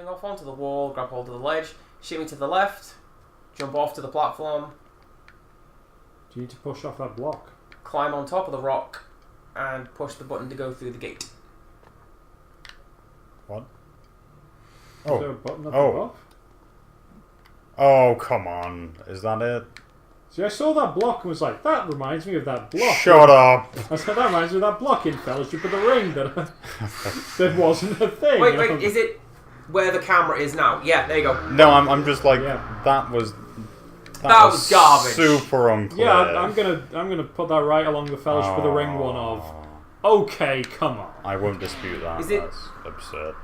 shimmy off onto the wall, grab hold of the ledge, shimmy to the left, jump off to the platform. Do you need to push off that block? Climb on top of the rock and push the button to go through the gate. What? Is there a button up above? Oh, come on. Is that it? See, I saw that block and was like, that reminds me of that block. Shut up! I said, that reminds me of that block in Fellowship of the Ring that wasn't a thing. Wait, is it where the camera is now? Yeah, there you go. No, I'm just like, that was garbage. Super unclear. Yeah, I'm gonna put that right along the Fellowship of the Ring one of. Okay, come on. I won't dispute that. That's absurd.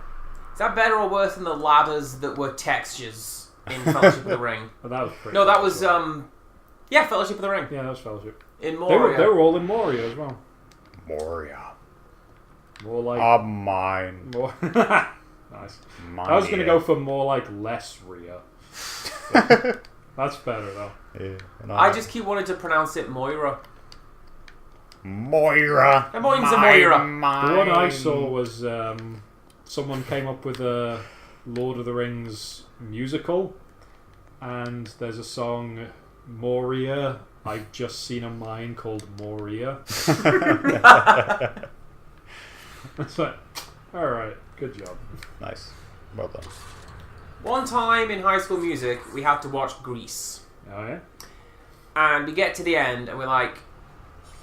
Is that better or worse than the ladders that were textures in Fellowship of the Ring? Oh, that was pretty. No, that was Fellowship of the Ring. Yeah, that was Fellowship. In Moria. They were all in Moria as well. Moria. More like mine. More nice. I was gonna go for more like less Ria. That's better though. Yeah, I just keep wanting to pronounce it Moira. Moira. The Moira. Moira. The one I saw was someone came up with a Lord of the Rings musical, and there's a song Moria. I've just seen a mine called Moria. It's like, alright, good job. Nice. Well done. One time in High School Music, we had to watch Grease. Oh yeah? And we get to the end, and we're like,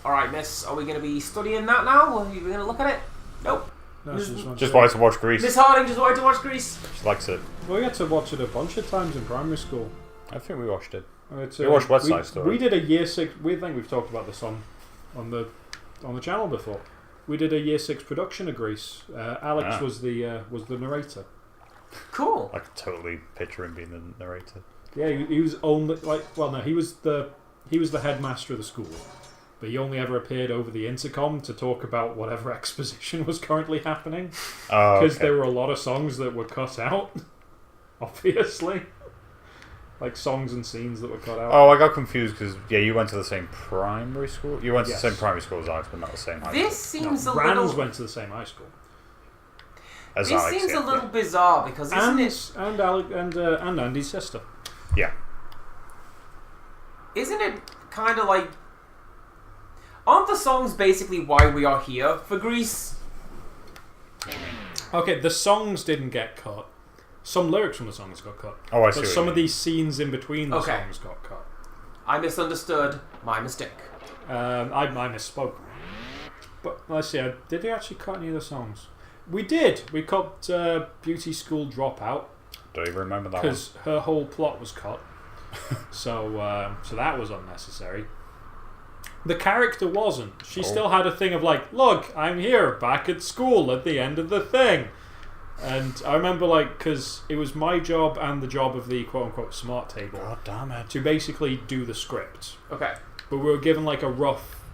alright, miss, are we going to be studying that now? Are you going to look at it? Nope. No, just wanted to watch Grease. Miss Harding just wanted to watch Grease. She likes it. Well, we had to watch it a bunch of times in primary school. I think we watched it. We watched West Side Story. We did a year 6. We think we've talked about this on the channel before. We did a year 6 production of Grease. Alex was the narrator. Cool. I could totally picture him being the narrator. Yeah, he was only he was the headmaster of the school, but he only ever appeared over the intercom to talk about whatever exposition was currently happening. Because there were a lot of songs that were cut out, obviously. Like songs and scenes that were cut out. Oh, I got confused because you went to the same primary school. You went to the same primary school as Alex, but not the same high school. This seems Brands went to the same high school. This seems a little bizarre because isn't it? And Alec and Andy's sister. Yeah. Isn't it kind of like? Aren't the songs basically why we are here for Grease? Okay, the songs didn't get cut. Some lyrics from the songs got cut. Oh, I see. But some of these scenes in between the songs got cut. I misunderstood. My mistake. I misspoke. But let's see. Did they actually cut any of the songs? We did. We cut Beauty School Dropout. Don't even remember that one. Because her whole plot was cut. so that was unnecessary. The character wasn't. She still had a thing of like, look, I'm here, back at school at the end of the thing. And I remember, because it was my job and the job of the quote-unquote smart table. God damn it. To basically do the script. Okay. But we were given, a rough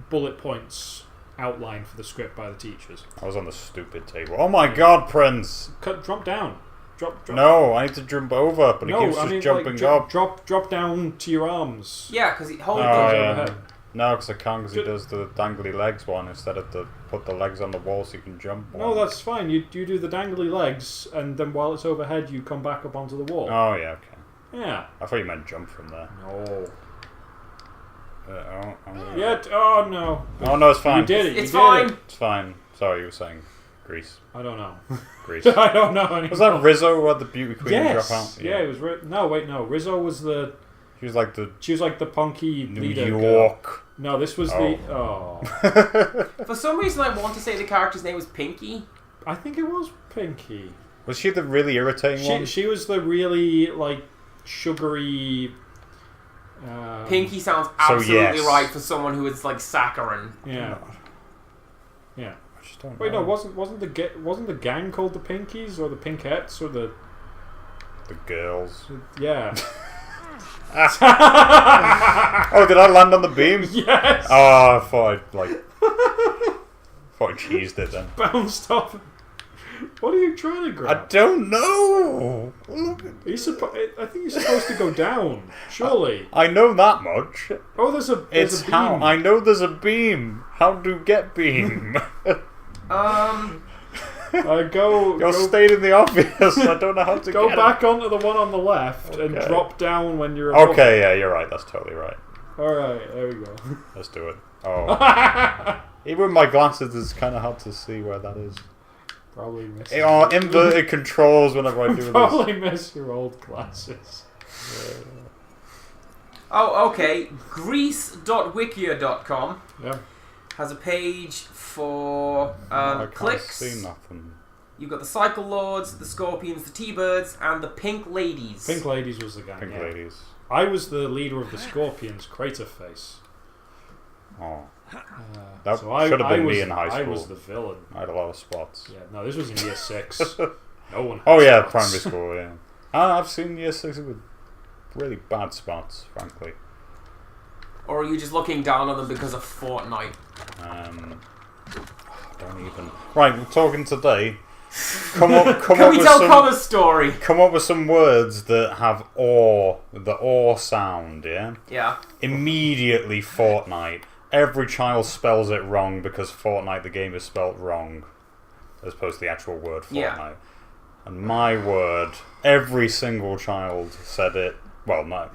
bullet points outline for the script by the teachers. I was on the stupid table. Oh my god, Prince! Drop down. Drop. No, I need to jump over, but it keeps just jumping up. Drop down to your arms. Yeah, because he holds those overhead. No, because I can't, because he does the dangly legs one instead of put the legs on the wall so you can jump. No, that's fine. You do the dangly legs, and then while it's overhead, you come back up onto the wall. Oh, yeah, okay. Yeah. I thought you meant jump from there. No. Oh, no. Oh, no, it's fine. You did it. It's fine. It's fine. Sorry, you were saying Grease. I don't know. Grease. I don't know anymore. Was that Rizzo who had the beauty queen drop out? Yeah, it was. No, Rizzo was the. She was like the punky New leader York. Girl. No, this was the. For some reason, I want to say the character's name was Pinky. I think it was Pinky. Was she the really irritating one? She was the really sugary. Pinky sounds absolutely right for someone who is saccharine. Yeah. Yeah. I just don't know. Wait, no, wasn't the gang called the Pinkies or the Pinkettes or the girls? Yeah. Oh, did I land on the beam? Yes. Oh, I thought I cheesed it then. Bounced off. What are you trying to grab? I don't know. I think you're supposed to go down. Surely. I know that much. Oh, there's a beam. I know there's a beam. How do you get beam? You're stating the obvious. I don't know how to go get back onto the one on the left and drop down when you're above Okay, yeah, you're right. That's totally right. Alright, there we go. Let's do it. Oh. Even with my glasses, it's kind of hard to see where that is. Probably miss. Inverted controls whenever I do this. Probably miss your old glasses. Oh, okay. Greece.wikia.com has a page for clicks. I can't see nothing. You've got the Cycle Lords, the Scorpions, the T-Birds, and the Pink Ladies. Pink Ladies was the gang. Pink Ladies. I was the leader of the Scorpions, Crater Face. Oh. That should have been me in high school. I was the villain. I had a lot of spots. Yeah, no, this was in year 6. No one had spots. Primary school, yeah. I've seen year 6 with really bad spots, frankly. Or are you just looking down on them because of Fortnite? Don't even... Right, we're talking today. Can we tell Connor's story? Come up with some words that have the awe sound, yeah? Yeah. Immediately Fortnite. Every child spells it wrong because Fortnite, the game, is spelt wrong. As opposed to the actual word Fortnite. Yeah. And my word, every single child said it. Well, no.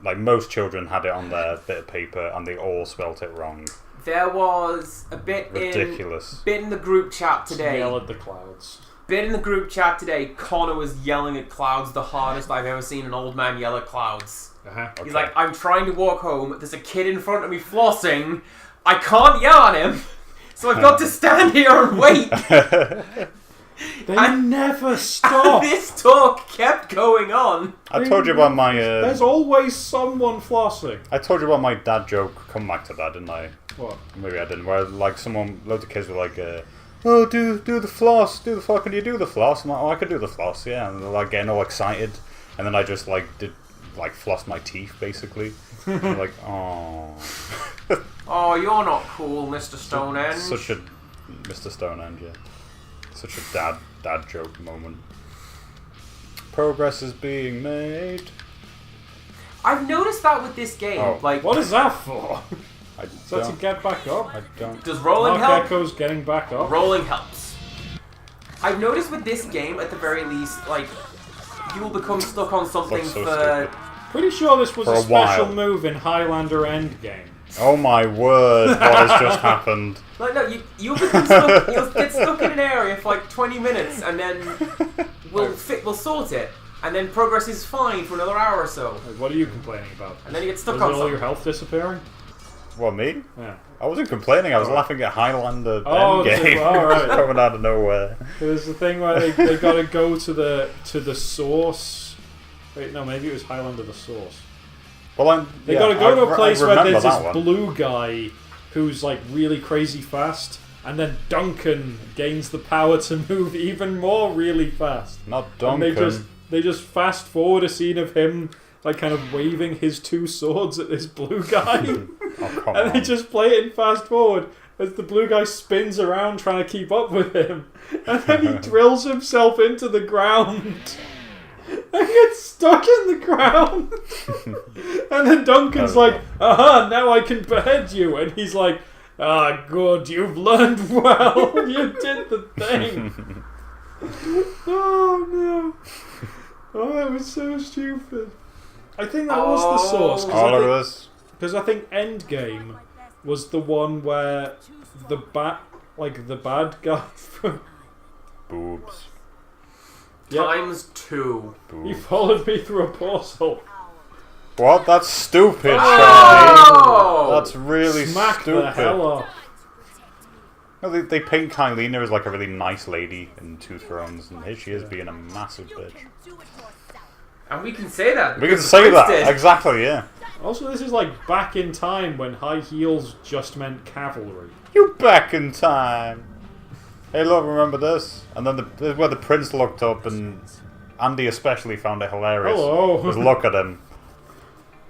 Like, most children had it on their bit of paper and they all spelt it wrong. There was a bit Ridiculous. in the group chat today. Yell at the clouds. Bit in the group chat today, Connor was yelling at clouds the hardest I've ever seen an old man yell at clouds. Okay. He's like, I'm trying to walk home, there's a kid in front of me flossing, I can't yell at him, so I've got to stand here and wait. They never stop. This talk kept going on. I told you about my... There's always someone flossing. I told you about my dad joke. Come back to that, didn't I? What? Maybe I didn't. Where, like, loads of kids were like, oh, do the floss, can you do the floss? I'm like, oh, I could do the floss, yeah. And they're like getting all excited. And then I just, flossed my teeth, basically. And they're like, oh. Oh, you're not cool, Mr. Stonehenge. Such a... Mr. Stonehenge, yeah. Such a dad joke moment. Progress is being made. I've noticed that with this game. Oh. Like, what is that for? Is that to get back up? I don't. Does rolling Mark help? Echo's getting back up. Rolling helps. I've noticed with this game, at the very least, like, you will become stuck on something Looks so for... stupid. Pretty sure this was For a a special while. move in Highlander Endgame. Oh my word, what has just happened? Like, no, you'll become stuck, you'll get stuck in an area for like 20 minutes and then we'll sort it. And then progress is fine for another hour or so. Like, what are you complaining about? And then you get stuck Is on it all something. your health disappearing? What, me? Yeah. I wasn't complaining, I was laughing at Highlander Oh, Endgame. alright. Coming out of nowhere. There's the thing where they gotta go to the source. Wait, no, maybe it was Highlander the source. Well, They gotta go to a place where there's this one. blue guy who's like really crazy fast, and then Duncan gains the power to move even more really fast. Not Duncan. And they just fast forward a scene of him like kind of waving his 2 swords at this blue guy. Oh, come And on. they just play it in fast forward as the blue guy spins around trying to keep up with him. And then he drills himself into the ground. And gets stuck in the ground. And then Duncan's like, aha, now I can behead you. And he's like, ah, good, you've learned well. You did the thing. Oh, no. Oh, that was so stupid. I think that was the source. Oh, look at this. Because I think Endgame was the one where the bad guy from... Boobs. Yep. ×2. He followed me through a portal. What? That's stupid, Oh! Charlie. That's really Smack stupid. the hell up. No, they paint Kylina as like a really nice lady in Two Thrones, and here she is being a massive bitch. And we can say that. We can because say Prince that, did. exactly, yeah. Also, this is like back in time when high heels just meant cavalry. You back in time. Hey, look, remember this? And then this is where the prince looked up, and Andy especially found it hilarious. Hello. Was look at him.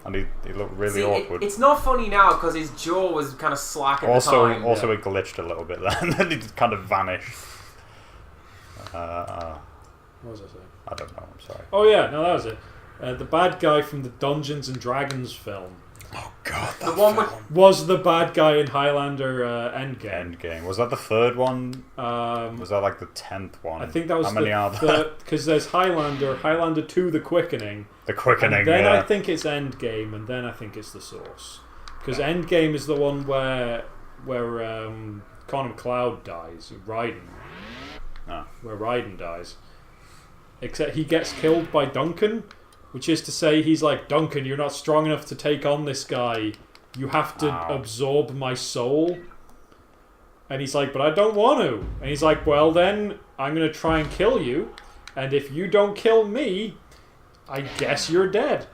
And he looked really awkward. It's not funny now because his jaw was kind of slack at the time. Also, it glitched a little bit then, and then he just kind of vanished. What was I saying? I don't know, I'm sorry. Oh yeah, no, that was it. The bad guy from the Dungeons and Dragons film. Oh god. God, the one with was the bad guy in Highlander Endgame. Was that the third one? Was that like the 10th one? I think that was How many are the there? third, because there's Highlander 2, The Quickening. The Quickening, and then yeah. I think it's Endgame, and then I think it's The Source. Because Endgame is the one where Connor McLeod dies, Raiden. Where Raiden dies. Except he gets killed by Duncan, which is to say he's like, Duncan, you're not strong enough to take on this guy. You have to absorb my soul. And he's like, but I don't want to. And he's like, well then, I'm going to try and kill you. And if you don't kill me, I guess you're dead.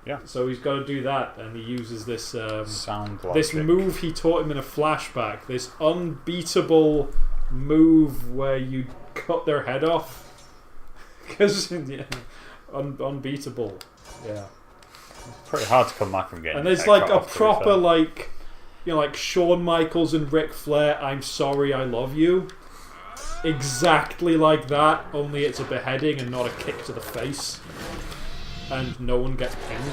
Yeah. So he's got to do that, and he uses this sound logic. This move he taught him in a flashback. This unbeatable move where you cut their head off. Because unbeatable. Yeah. Pretty hard to come back from getting. And there's like a proper like, you know, like Shawn Michaels and Ric Flair. I'm sorry, I love you. Exactly like that. Only it's a beheading and not a kick to the face. And no one gets pinned.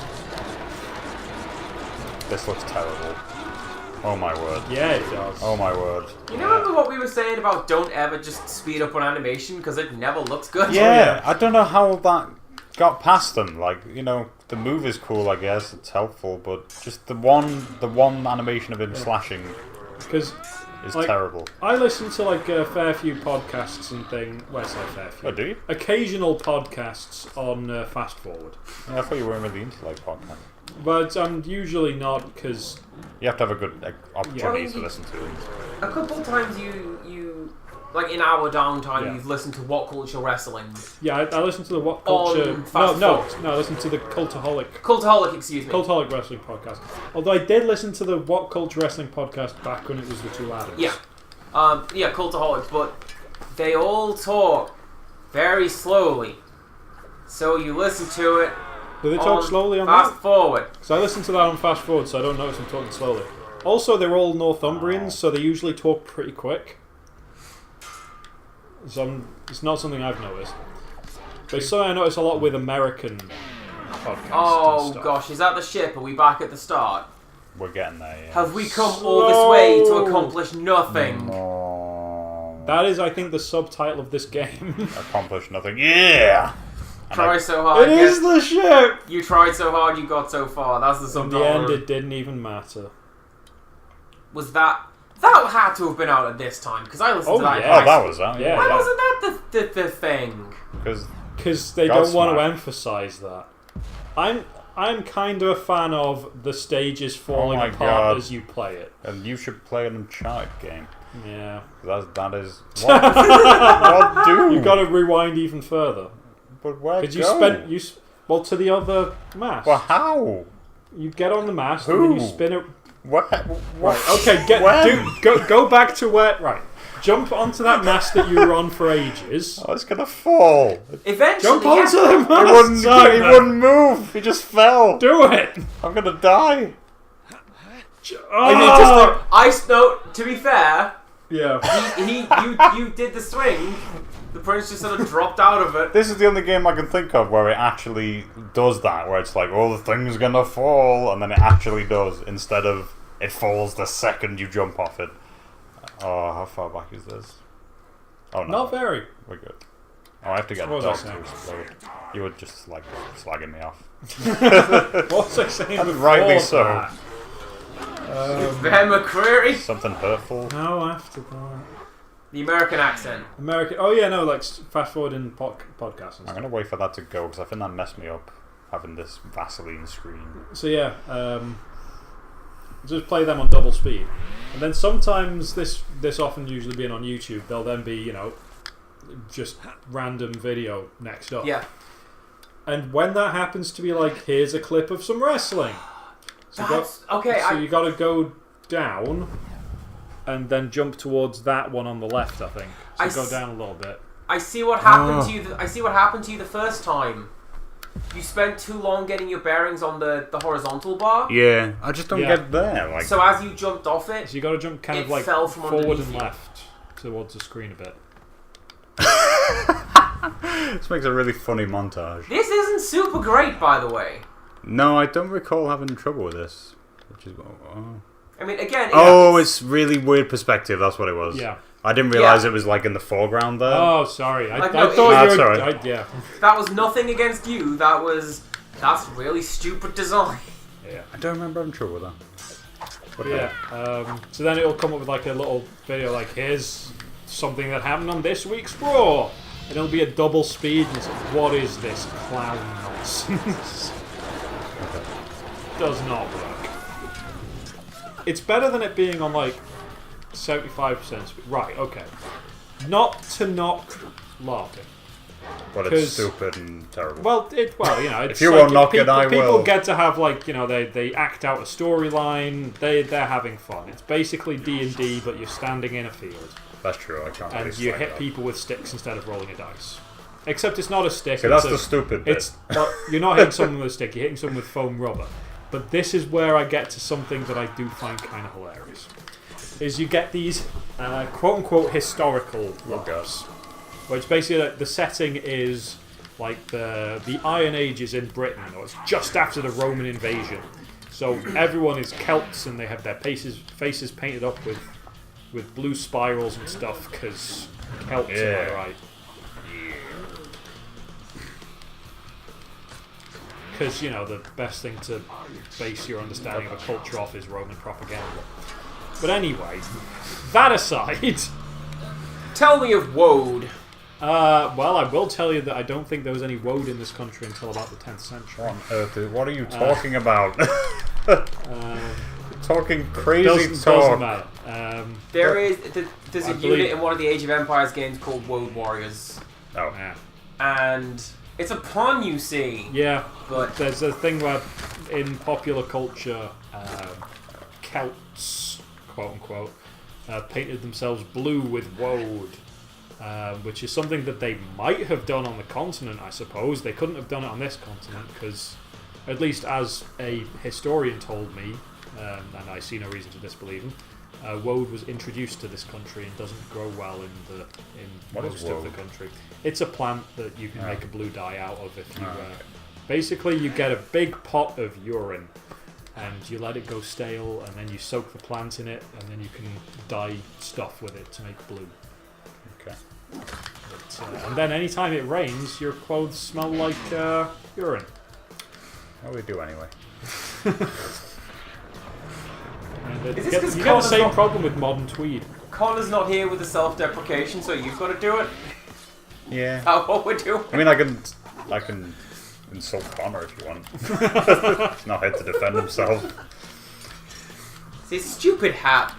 This looks terrible. Oh my word. Yeah, it does. Oh my word. You remember what we were saying about don't ever just speed up on animation because it never looks good? Yeah, I don't know how that got past them. Like, you know, the move is cool, I guess, it's helpful, but just the one animation of him slashing because is like, terrible. I listen to like a fair few podcasts and things. Well, I say fair few. Oh, do you? Occasional podcasts on Fast Forward. Yeah, I thought you weren't really into like podcasts. But I'm usually not, because you have to have a good opportunity to listen to them. A couple of times you like in our downtime, you've listened to What Culture Wrestling. Yeah, I listened to the What Culture. No, I listened to the Cultaholic, excuse me. Cultaholic Wrestling podcast. Although I did listen to the What Culture Wrestling podcast back when it was the two Adams. Yeah, Cultaholic, but they all talk very slowly, so you listen to it. Do they talk slowly on Fast that? Forward. So I listen to that on Fast Forward, so I don't notice them talking slowly. Also, they're all Northumbrians, so they usually talk pretty quick. So it's not something I've noticed. But it's something I notice a lot with American podcasts. Oh gosh, is that the ship? Are we back at the start? We're getting there, yeah. Have we come all this way to accomplish nothing? No. That is, I think, the subtitle of this game. Accomplish nothing. Yeah! Try so hard. It is the ship! You tried so hard, you got so far. That's the subtitle. In the end, it didn't even matter. Was that had to have been out at this time? Because I listened to that. Yeah. Oh, that was that. Yeah. Why wasn't that the thing? Because they don't want to emphasize that. I'm kind of a fan of the stages falling apart as you play it. And you should play an Uncharted game. Yeah. That is what do? You've got to rewind even further. But where Because go? Well, to the other mast. Well, how? You get on the mast Who? and then you spin it. What? Right, okay, go back to where. Right. Jump onto that mast that you were on for ages. Oh, it's gonna fall. Eventually, jump onto the mast. He wouldn't move. He just fell. Do it. I'm gonna die. To be fair, yeah. you did the swing. The prince just sort of dropped out of it. This is the only game I can think of where it actually does that, where it's like, oh, the thing's gonna fall, and then it actually does, instead of it falls the second you jump off it. Oh, how far back is this? Oh, no. Not very. We're good. Oh, I have to get What the was dog I to explode. You were just like slagging me off. What was I saying? And rightly so. Ben McCreary. Something hurtful. No, after that. The American accent. American. Oh yeah, no, like fast forward in podcasts. I'm gonna wait for that to go because I think that messed me up having this Vaseline screen. So yeah, just play them on double speed, and then sometimes this often usually being on YouTube, there'll then be just random video next up. Yeah. And when that happens to be like, here's a clip of some wrestling. So you got to go down. And then jump towards that one on the left, I think. So go down a little bit. I see what happened to you. I see what happened to you the first time. You spent too long getting your bearings on the horizontal bar. Yeah, I just don't get there. Like, so as you jumped off it, so you got to jump kind of like fell from forward and left towards the screen a bit. This makes a really funny montage. This isn't super great, by the way. No, I don't recall having trouble with this. Which is oh. I mean, again. Oh, it's really weird perspective. That's what it was. Yeah. I didn't realize it was like in the foreground there. Oh, sorry. I no, thought you were. sorry. Yeah. That was nothing against you. That's really stupid design. Yeah. I don't remember having trouble with that. But yeah. So then it'll come up with like a little video like, here's something that happened on this week's Raw. And it'll be a double speed. And it's like, what is this clown nonsense? Does not work. It's better than it being on like 75% speed. Right, okay. Not to knock LARPing. But it's stupid and terrible. Well, you know, it's if you like won't knock it, I will. People get to have like, you know, they act out a storyline. They're having fun. It's basically D&D, but you're standing in a field. That's true. I can't. And you hit people with sticks instead of rolling a dice. Except it's not a stick. Okay, that's the stupid bit. Well, you're not hitting someone with a stick. You're hitting someone with foam rubber. But this is where I get to something that I do find kind of hilarious. Is you get these quote-unquote historical LARPs. Which basically the setting is like the Iron Ages in Britain, or it's just after the Roman invasion. So everyone is Celts and they have their faces painted up with blue spirals and stuff, because Celts am I right? Because, you know, the best thing to base your understanding of a culture off is Roman propaganda. But anyway, that aside... Tell me of Woad. Well, I will tell you that I don't think there was any woad in this country until about the 10th century. What on earth? What are you talking about? Talking crazy doesn't talk. matter. There's a unit in one of the Age of Empires games called Woad Warriors. Oh. Yeah. And it's a pun, you see. Yeah, but there's a thing where in popular culture, Celts, quote unquote, painted themselves blue with woad. Which is something that they might have done on the continent, I suppose. They couldn't have done it on this continent because, at least as a historian told me, and I see no reason to disbelieve him, woad was introduced to this country and doesn't grow well in most of the country. It's a plant that you can make a blue dye out of if you... Basically, you get a big pot of urine and you let it go stale and then you soak the plant in it and then you can dye stuff with it to make blue. And then anytime it rains, your clothes smell like urine. What do we do anyway? You get the same problem with modern tweed. Connor's not here with the self-deprecation, so you've got to do it. Yeah. That's what we're doing. I mean, I can insult Connor if you want. He's not here to defend himself. It's his stupid hat.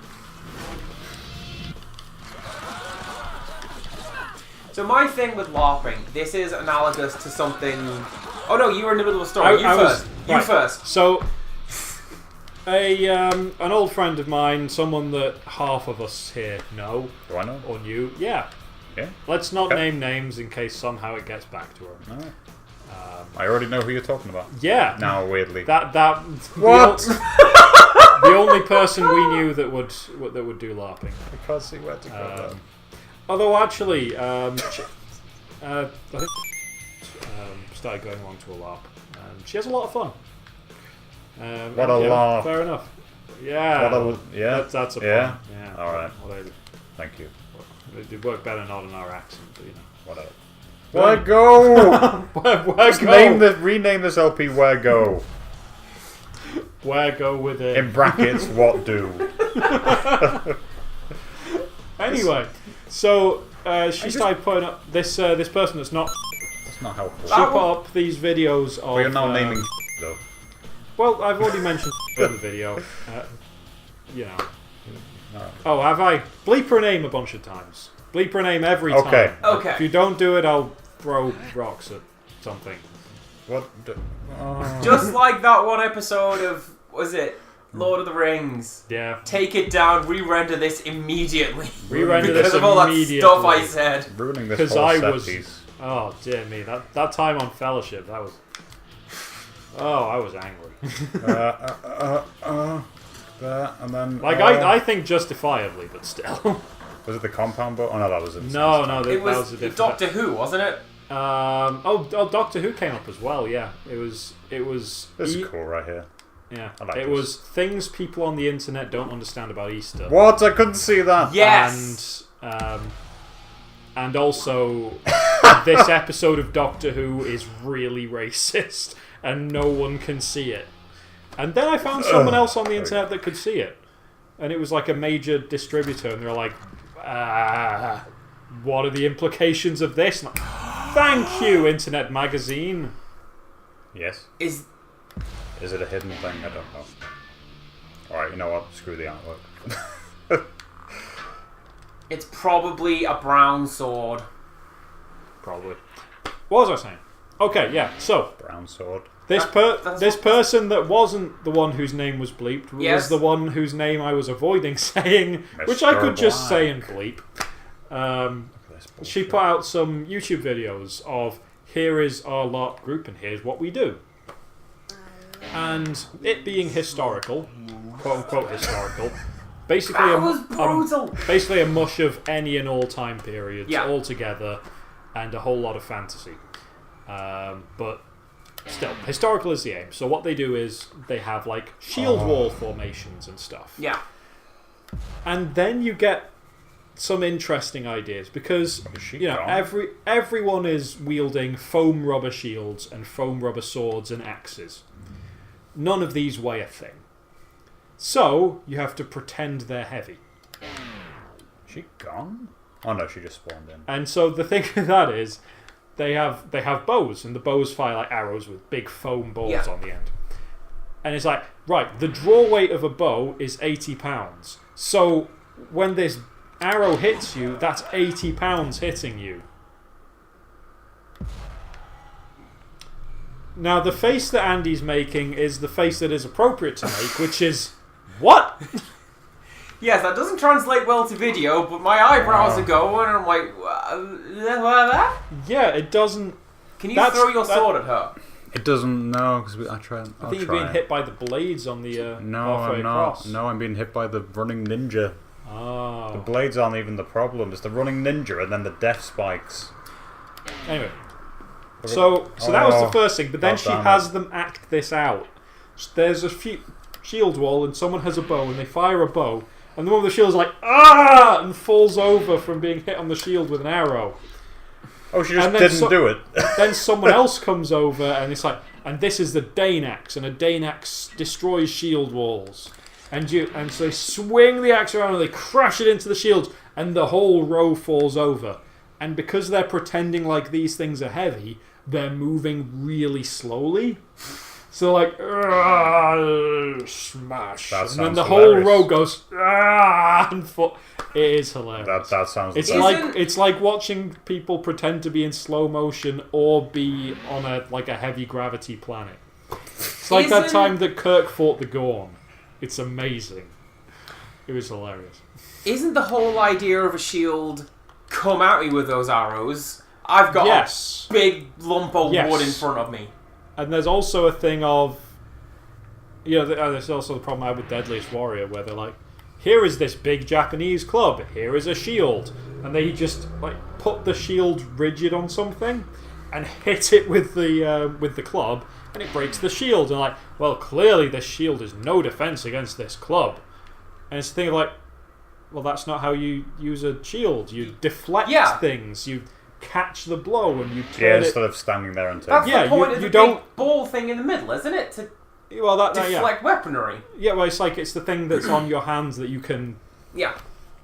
So my thing with LARPing, this is analogous to something... Oh no, you were in the middle of a story. You first. So, an old friend of mine, someone that half of us here know. Do I know? Or knew. Yeah. Yeah? Let's not name names in case somehow it gets back to her. No. I already know who you're talking about. Yeah. Now, weirdly. What? The only person we knew that would do LARPing. Because he went to go there. Although actually, I think started going along to a LARP, and she has a lot of fun. What a LARP! Fair enough. Yeah. That's a fun. Yeah. Yeah. All right. Thank you. It worked better not in our accent, but you know. Whatever. Where go? Where go? Rename this LP. Where go? Where go with it? In brackets, what do? Anyway, so she started putting up this person that's not. That's not helpful. She put up these videos of. But you're not naming though. Well, I've already mentioned in the video. You know. No. Oh, have I? Bleep her name a bunch of times. Bleep her name every time. Okay. If you don't do it, I'll throw rocks at something. What? Just like that one episode of, was it Lord of the Rings? Yeah. Take it down, re-render this immediately. Re-render because this of all immediately. that stuff I said. Ruining this whole set piece. Oh dear me, that time on Fellowship, that was... Oh, I was angry. And then... I think justifiably, but still. Was it the compound boat? Oh no, that was it. No, that was a different... Doctor Who, wasn't it? Oh, Doctor Who came up as well. Yeah, it was. This is cool right here. Yeah, I like it this. was things people on the internet don't understand about Easter. What? I couldn't see that. Yes! And also, this episode of Doctor Who is really racist, and no one can see it. And then I found someone else on the internet that could see it. And it was like a major distributor, and they're like, what are the implications of this? And like, thank you, Internet Magazine. Yes. Is it a hidden thing? I don't know. Alright, you know what? Screw the artwork. It's probably a brown sword. Probably. What was I saying? Okay, yeah, so Brown sword. this person that wasn't the one whose name was bleeped was Yes. the one whose name I was avoiding saying, which I could just say and bleep. She put out some YouTube videos of here is our LARP group and here's what we do. And it being historical, quote unquote historical, basically That was brutal. basically a mush of any and all time periods all together, and a whole lot of fantasy. But still, historical is the aim. So what they do is they have like shield wall formations and stuff. Yeah. And then you get some interesting ideas because everyone is wielding foam rubber shields and foam rubber swords and axes. None of these weigh a thing. So you have to pretend they're heavy. Is she gone? Oh no, she just spawned in. And so the thing with that is they have bows, and the bows fire like arrows with big foam balls on the end. And it's like, right, the draw weight of a bow is 80 pounds. So when this arrow hits you, that's 80 pounds hitting you. Now, the face that Andy's making is the face that is appropriate to make, which is, what? Yes, that doesn't translate well to video, but my eyebrows are going, and I'm like, what? Yeah, it doesn't... Can you throw your sword at her? It doesn't, no, because I think you're being hit by the blades on the halfway across. No, I'm being hit by the running ninja. Oh. The blades aren't even the problem. It's the running ninja and then the death spikes. Anyway. So that was the first thing, but then she has them act this out. There's a shield wall, and someone has a bow, and they fire a bow, and the one with the shield is like, ah! And falls over from being hit on the shield with an arrow. Oh, she just didn't do it. Then someone else comes over, and it's like, and this is the Dane axe, and a Dane axe destroys shield walls. And so they swing the axe around, and they crash it into the shields, and the whole row falls over. And because they're pretending like these things are heavy, they're moving really slowly. So like, smash. And then the whole row goes, and it is hilarious. That sounds it's like watching people pretend to be in slow motion or be on a heavy gravity planet. It's like that time that Kirk fought the Gorn. It's amazing. It was hilarious. Isn't the whole idea of a shield come at me with those arrows? I've got a big lump of wood in front of me. And there's also a thing of... there's also the problem I have with Deadliest Warrior, where they're like, here is this big Japanese club, here is a shield. And they just put the shield rigid on something and hit it with the club, and it breaks the shield. And well, clearly this shield is no defense against this club. And it's the thing of well, that's not how you use a shield. You deflect things. You catch the blow and you turn instead of standing there and that's the point of the big ball thing in the middle, isn't it? To deflect weaponry. Yeah, well, it's the thing that's on your hands that you can... you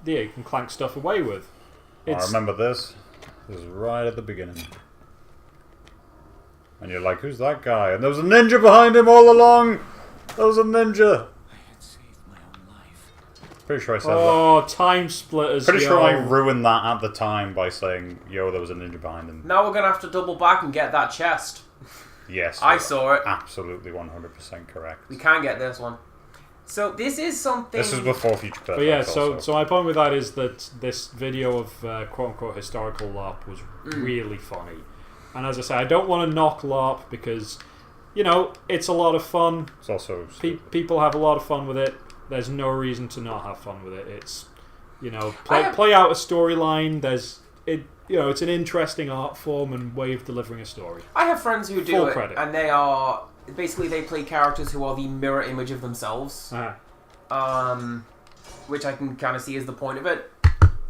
can clank stuff away with. I remember this. This is right at the beginning. And you're like, who's that guy? And there was a ninja behind him all along! There was a ninja! Pretty sure I said that. Oh, time splitters. Pretty sure I ruined that at the time by saying, yo, there was a ninja behind him. Now we're going to have to double back and get that chest. Yes. I saw it. Absolutely 100% correct. We can get this one. So this is something... This is before Future Perfect. But yeah, so my point with that is that this video of quote-unquote historical LARP was really funny. And as I say, I don't want to knock LARP because, it's a lot of fun. It's also... people have a lot of fun with it. There's no reason to not have fun with it. It's, play out a storyline. It's an interesting art form and way of delivering a story. I have friends who do it, and they are basically they play characters who are the mirror image of themselves. Which I can kind of see as the point of it.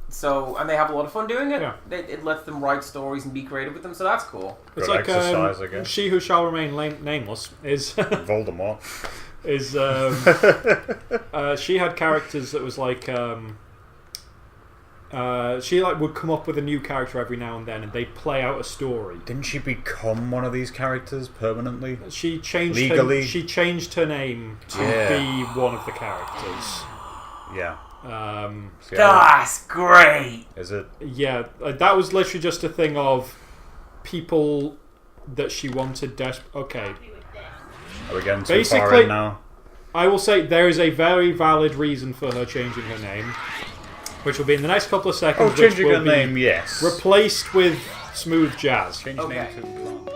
So, and they have a lot of fun doing it. Yeah. It lets them write stories and be creative with them, so that's cool. It's Good like exercise, I guess. She Who Shall Remain Nameless is Voldemort. is she had characters that was like she like would come up with a new character every now and then, and they'd play out a story. Didn't she become one of these characters permanently? She changed legally. She changed her name to be one of the characters. Yeah. That's great. Is it? Yeah, that was literally just a thing of people that she wanted. Okay. Are we getting too far in now? I will say there is a very valid reason for her changing her name, which will be in the next couple of seconds. Oh, changing her name, yes. Replaced with smooth jazz. Change name to